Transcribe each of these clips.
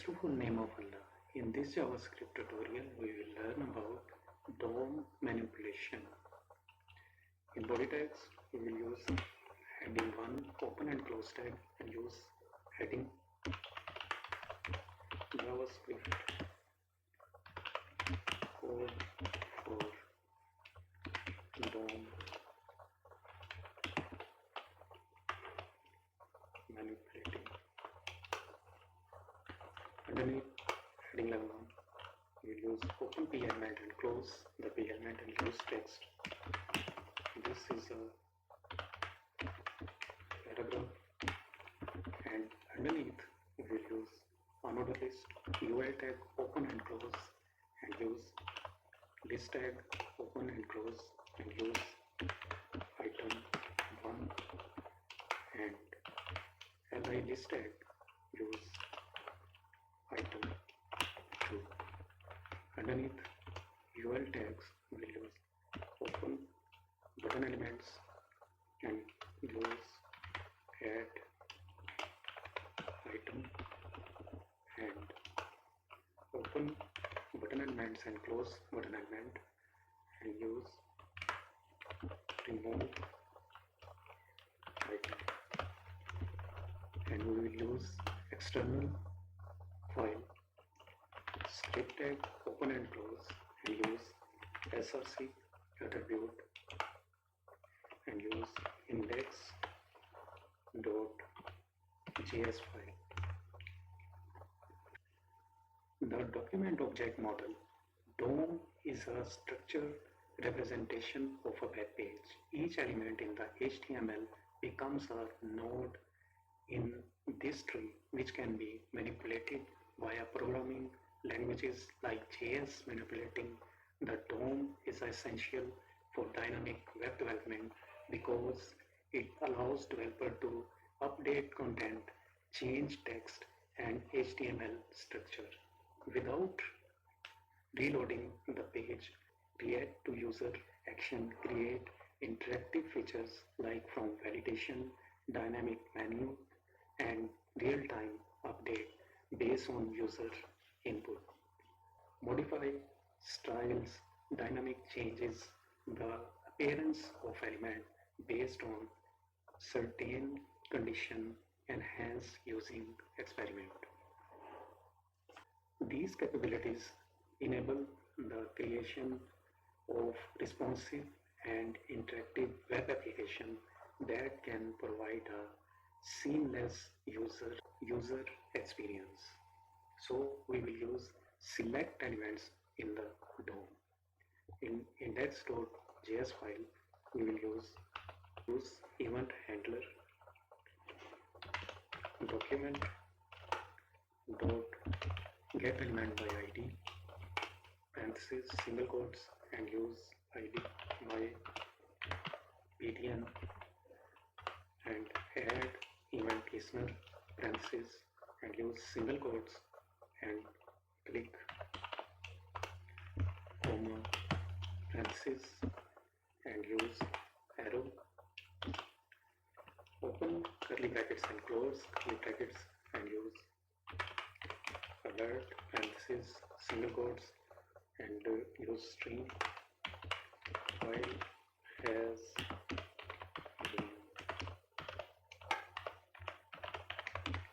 to full name of Allah. In this JavaScript tutorial, we will learn about DOM manipulation. In body tags, we will use heading 1, open and close tag, and use heading JavaScript code for DOM manipulating. Underneath heading level 1, we will use open p element and close the p element and use text. This is a paragraph, and underneath we will use unorder list, UL tag open and close, and use list tag open and close, and use item 1, and li list tag use item 2. Underneath UL tags we will use open button elements and use add item, and open button elements and close button element and use remove item, and we will use external file script tag open and close and use src attribute and use index.js file. The document object model DOM is a structured representation of a web page. Each element in the HTML becomes a node in this tree, which can be manipulated via programming languages like JS. Manipulating the DOM is essential for dynamic web development because it allows developer to update content, change text and HTML structure without reloading the page, react to user action, create interactive features like from validation, dynamic menu, and real-time update based on user input. Modify styles, dynamic changes the appearance of element based on certain condition, enhance using experiment. These capabilities enable the creation of responsive and interactive web application that can provide a seamless user experience. So we will use select elements in the DOM. In index.js file, we will use event handler, document dot get element by id, parentheses single quotes, and use id by btn, and add event listener, parentheses, and use single quotes, and click comma parentheses and use arrow, open curly brackets and close curly brackets, and use alert parentheses single quotes, and use string file has been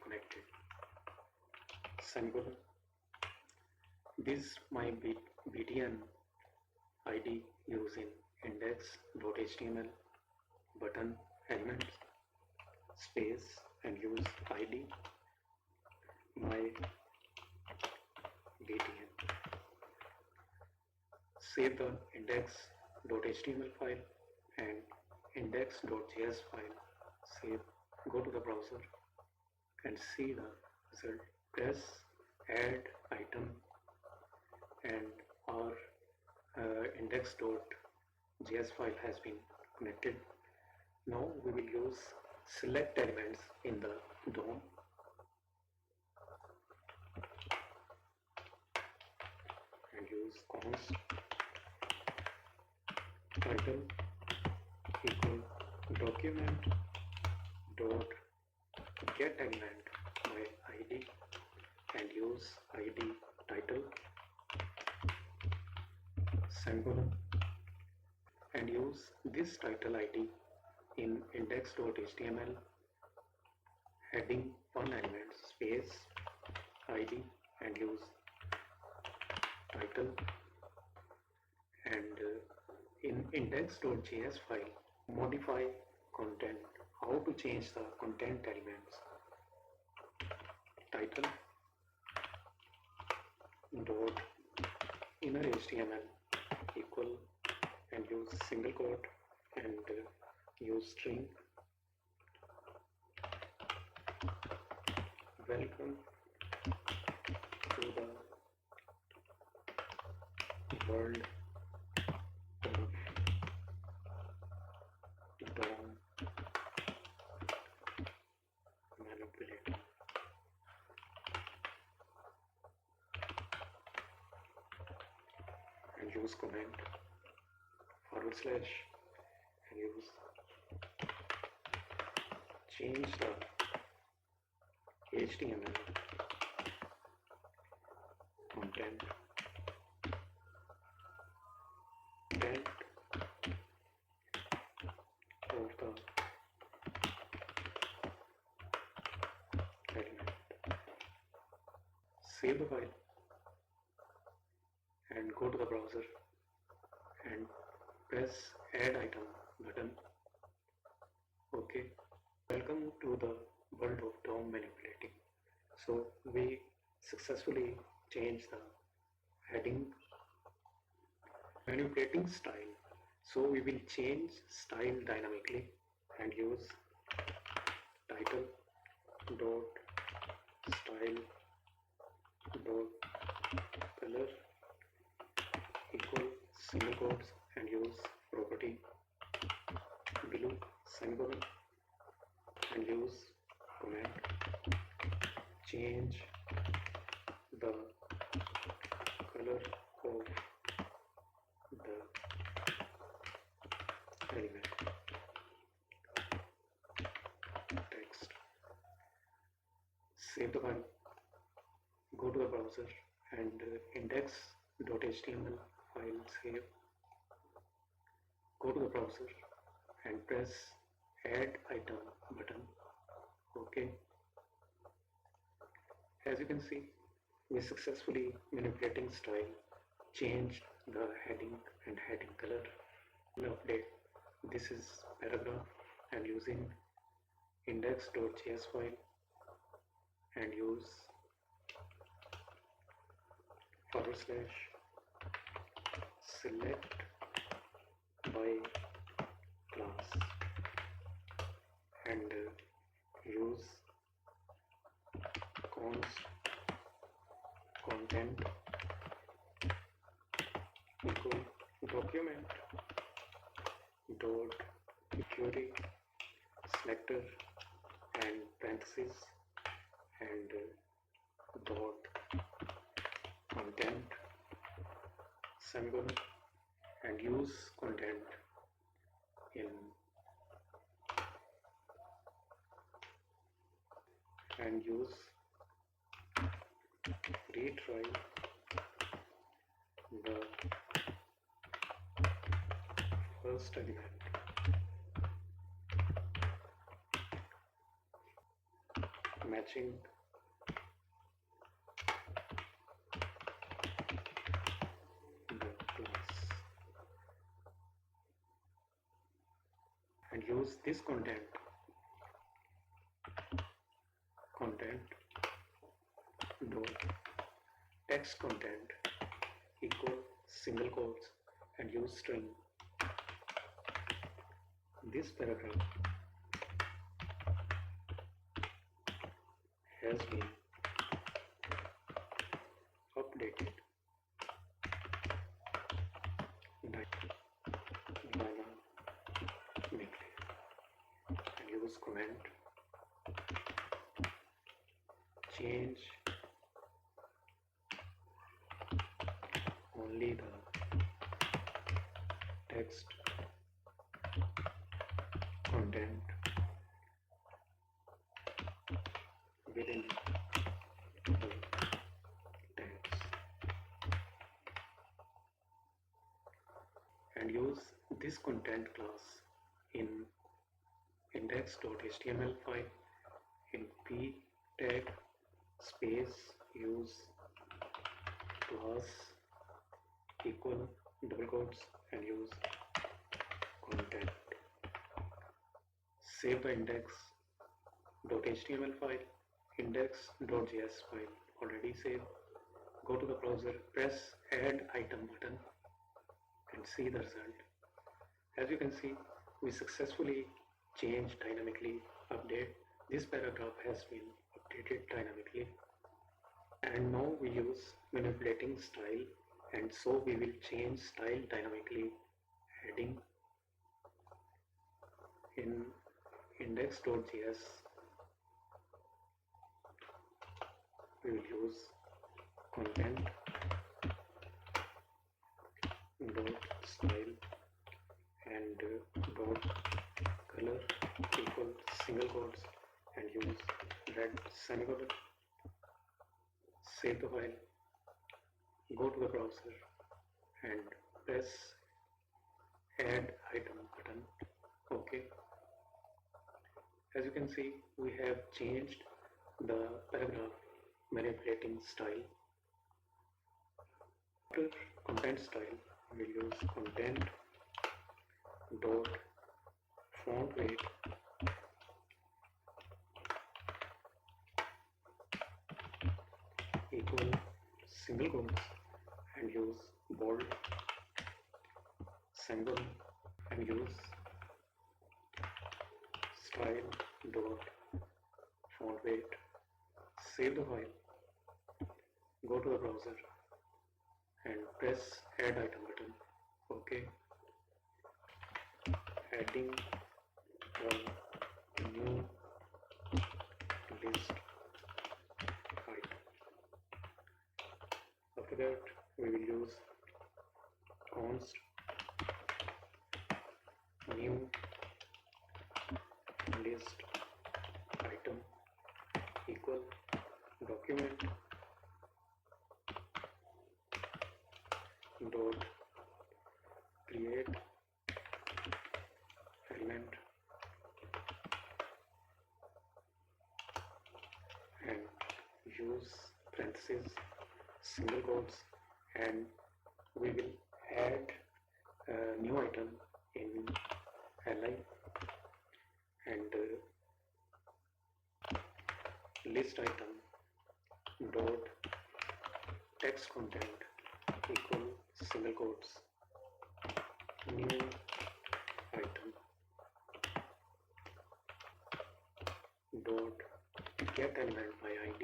connected semicolon. This might be btn id using index.html button elements space and use id my btn. Save the index.html file and index.js file. Save, go to the browser and see the result. Press add item and our index.js file has been connected. Now we will use select elements in the DOM and use const title equal document dot get element by id and use id title semicolon and use this title id in index.html heading one element space id and use title and in index.js file modify content. How to change the content elements? Title dot inner html equal and use single quote and use string welcome to the world of DOM manipulating. And use comment / and use change the HTML content and of the element. Save the file and go to the browser and press add item button. Okay, welcome to the world of DOM manipulating. So we successfully changed the heading manipulating style. So we will change style dynamically and use title dot style dot color equal single quotes and use property below semicolon and use comment change the color of the element text. Save the file, go to the browser and index.html file save. Go to the browser and press add item button. Okay, as you can see, we successfully manipulating style changed the heading and heading color. Update this is paragraph and using index.js file and use / select by class and use content equal document dot query selector and parentheses and dot content semicolon and use content in and use retry the first element matching the class and use this content dot text content equal single quotes and use string. This paragraph has been updated dynamically and use comment change only the text content within the use this content class in index.html file in p tag space use class equal double quotes and use content. Save the index.html file, index.js file already saved. Go to the browser, press add item button and see the result. As you can see, we successfully changed dynamically update. This paragraph has been updated dynamically. And now we use manipulating style, and so we will change style dynamically, adding in index.js we will use content dot style and dot color equal single quotes and use red semicolon. Save the file, go to the browser and press add item button. OK. As you can see, we have changed the paragraph manipulating style. After content style, we will use content dot font weight equal single quotes and use bold symbol and use style dot font weight. Save the file, go to the browser and press add item button. OK. Adding a new list item. After that, we will use const new list item equal document dot create element and use parentheses single quotes, and we will add a new item in li and list item dot text content equal single quotes new item dot get element by id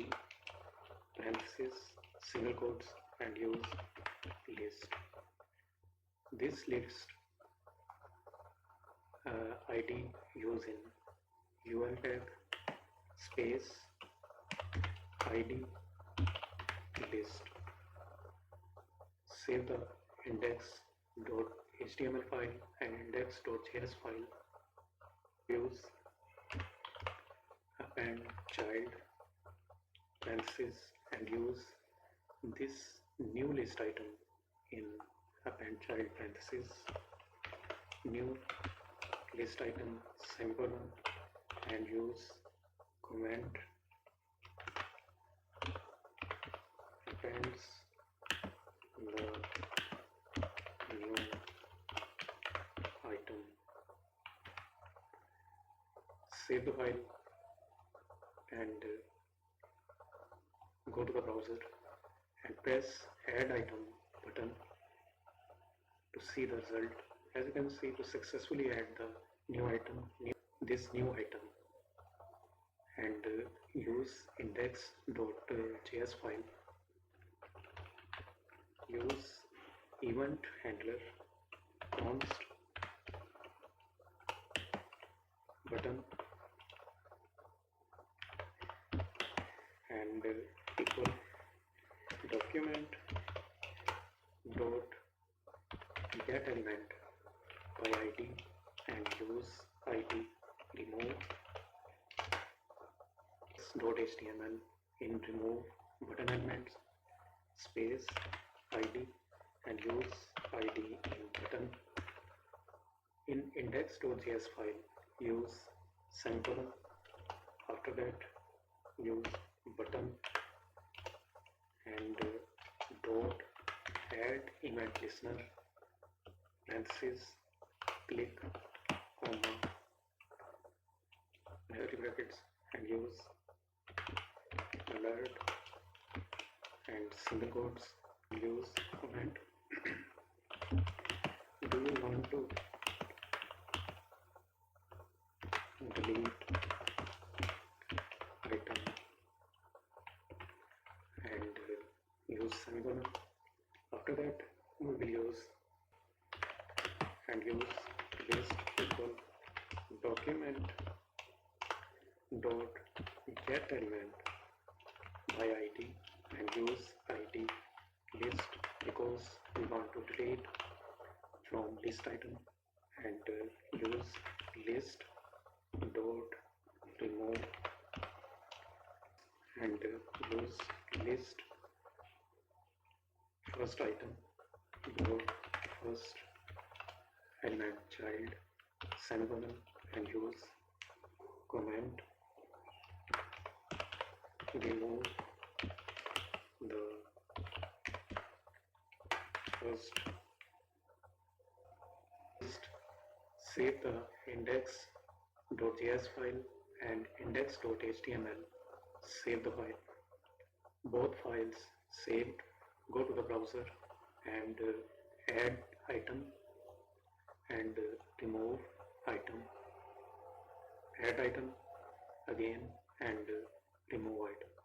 parentheses single quotes and use list. This list id using ul tag space id list. Save the index.html file and index.js file. Use append child parentheses and use this new list item in append child parentheses new list item semicolon and use comment appends the new item. Save the file and go to the browser and press add item button to see the result. As you can see, to successfully add the new item, this new item, and use index.js file, use event handler const button and equal document dot get element by id and use id remove .html in remove button elements space id and use id in button In index.js file, use semicolon. After that, use button and dot add event listener, parentheses, click, comma, curly brackets, and use alert and single quotes. Use comment. Do you want to delete item and use semicolon? After that, we will use list equal document dot get element by id and use id list because we want to delete from list item, and use list dot remove and use list first item dot first element child semicolon and use comment remove the first list. Save the index.js file and index.html. Save the file. Both files saved. Go to the browser and add item and remove item. Add item again and remove item.